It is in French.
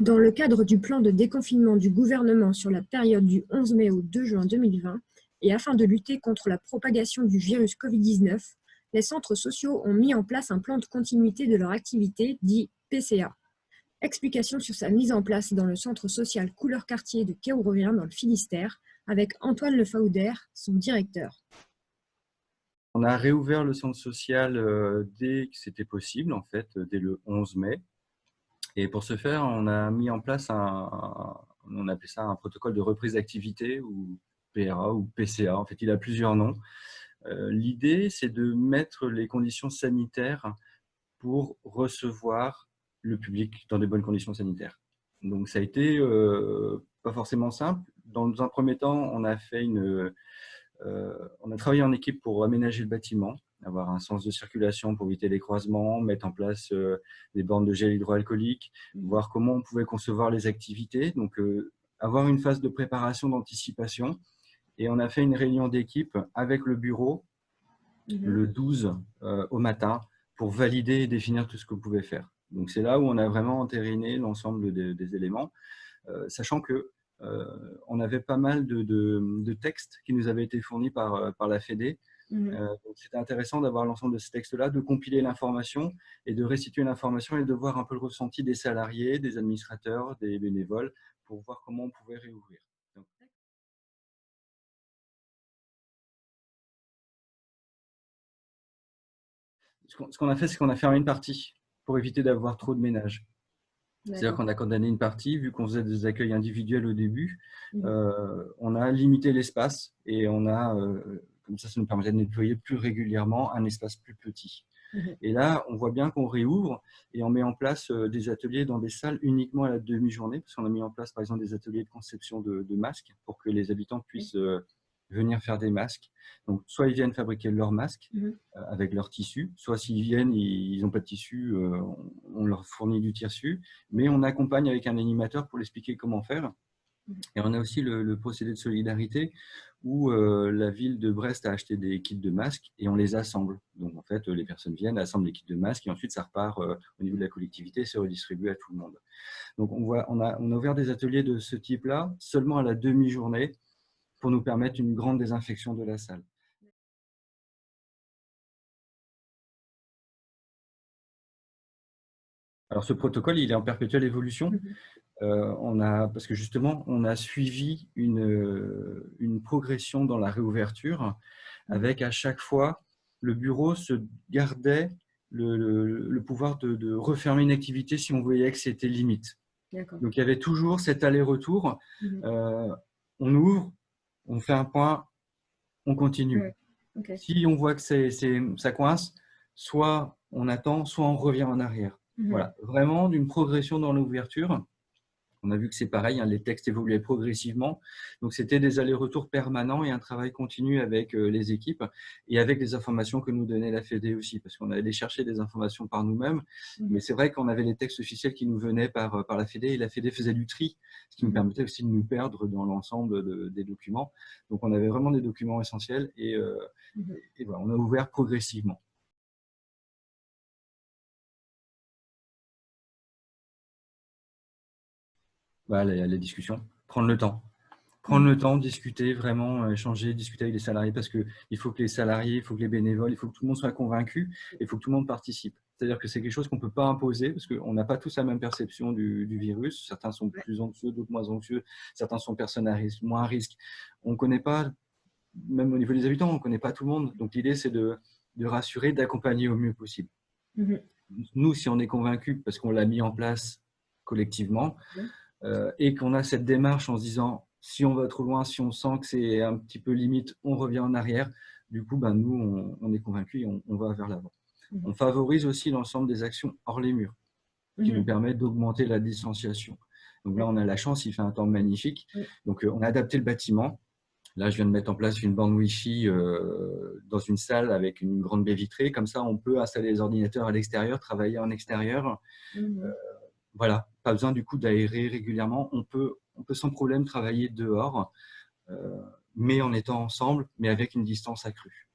Dans le cadre du plan de déconfinement du gouvernement sur la période du 11 mai au 2 juin 2020, et afin de lutter contre la propagation du virus Covid-19, les centres sociaux ont mis en place un plan de continuité de leur activité, dit PCA. Explication sur sa mise en place dans le centre social Couleur Quartier de Kérourovien dans le Finistère, avec Antoine Lefauder, son directeur. On a réouvert le centre social dès que c'était possible, en fait, dès le 11 mai. Et pour ce faire, on a mis en place on appelait ça un protocole de reprise d'activité, ou PRA ou PCA. En fait, il a plusieurs noms. L'idée, c'est de mettre les conditions sanitaires pour recevoir le public dans des bonnes conditions sanitaires. Donc, ça a été pas forcément simple. Dans un premier temps, on a travaillé en équipe pour aménager le bâtiment, avoir un sens de circulation pour éviter les croisements, mettre en place des bornes de gel hydroalcoolique, voir comment on pouvait concevoir les activités, donc avoir une phase de préparation, d'anticipation. Et on a fait une réunion d'équipe avec le bureau le 12 au matin pour valider et définir tout ce qu'on pouvait faire. Donc c'est là où on a vraiment entériné l'ensemble des éléments, sachant que on avait pas mal de textes qui nous avaient été fournis par la Fédé. Donc c'était intéressant d'avoir l'ensemble de ces textes-là, de compiler l'information et de restituer l'information et de voir un peu le ressenti des salariés, des administrateurs, des bénévoles, pour voir comment on pouvait réouvrir. Donc, ce qu'on a fait, c'est qu'on a fermé une partie pour éviter d'avoir trop de ménage. C'est-à-dire qu'on a condamné une partie, vu qu'on faisait des accueils individuels au début, on a limité l'espace et comme ça nous permettait de nettoyer plus régulièrement un espace plus petit. Et là, on voit bien qu'on réouvre et on met en place des ateliers dans des salles uniquement à la demi-journée, parce qu'on a mis en place par exemple des ateliers de conception de masques pour que les habitants puissent venir faire des masques. Donc, soit ils viennent fabriquer leurs masques avec leur tissu, soit s'ils viennent, ils n'ont pas de tissu, on leur fournit du tissu, mais on accompagne avec un animateur pour l'expliquer comment faire. Et on a aussi le procédé de solidarité où la ville de Brest a acheté des kits de masques et on les assemble. Donc, en fait, les personnes viennent, assemblent les kits de masques et ensuite, ça repart au niveau de la collectivité, c'est redistribué à tout le monde. Donc, on a ouvert des ateliers de ce type-là seulement à la demi-journée pour nous permettre une grande désinfection de la salle. Alors, ce protocole, il est en perpétuelle évolution. Parce que justement, on a suivi une progression dans la réouverture avec à chaque fois, le bureau se gardait le pouvoir de refermer une activité si on voyait que c'était limite. Donc, il y avait toujours cet aller-retour. On ouvre, on fait un point, on continue. Si on voit que ça coince, soit on attend, soit on revient en arrière. Voilà, vraiment d'une progression dans l'ouverture. On a vu que c'est pareil, hein, les textes évoluaient progressivement. Donc, c'était des allers-retours permanents et un travail continu avec les équipes et avec les informations que nous donnait la Fédé aussi, parce qu'on allait chercher des informations par nous-mêmes. Mais c'est vrai qu'on avait les textes officiels qui nous venaient par la Fédé et la Fédé faisait du tri, ce qui nous permettait aussi de nous perdre dans l'ensemble des documents. Donc, on avait vraiment des documents essentiels et voilà, on a ouvert progressivement. Les discussions, prendre le temps. Prendre le temps, discuter, vraiment échanger, discuter avec les salariés, parce qu'il faut que les salariés, il faut que les bénévoles, il faut que tout le monde soit convaincu, et il faut que tout le monde participe. C'est-à-dire que c'est quelque chose qu'on ne peut pas imposer, parce qu'on n'a pas tous la même perception du virus. Certains sont plus anxieux, d'autres moins anxieux. Certains sont personnes à risque, moins à risque. On ne connaît pas, même au niveau des habitants, on ne connaît pas tout le monde. Donc l'idée, c'est de rassurer, d'accompagner au mieux possible. Nous, si on est convaincus, parce qu'on l'a mis en place collectivement, et qu'on a cette démarche en se disant, si on va trop loin, si on sent que c'est un petit peu limite, on revient en arrière. Du coup, nous, on est convaincus et on va vers l'avant. On favorise aussi l'ensemble des actions hors les murs, qui nous permettent d'augmenter la distanciation. Donc là, on a la chance, il fait un temps magnifique. Donc, on a adapté le bâtiment. Là, je viens de mettre en place une borne Wi-Fi dans une salle avec une grande baie vitrée. Comme ça, on peut installer les ordinateurs à l'extérieur, travailler en extérieur. Voilà, pas besoin du coup d'aérer régulièrement. On peut sans problème travailler dehors, mais en étant ensemble, mais avec une distance accrue.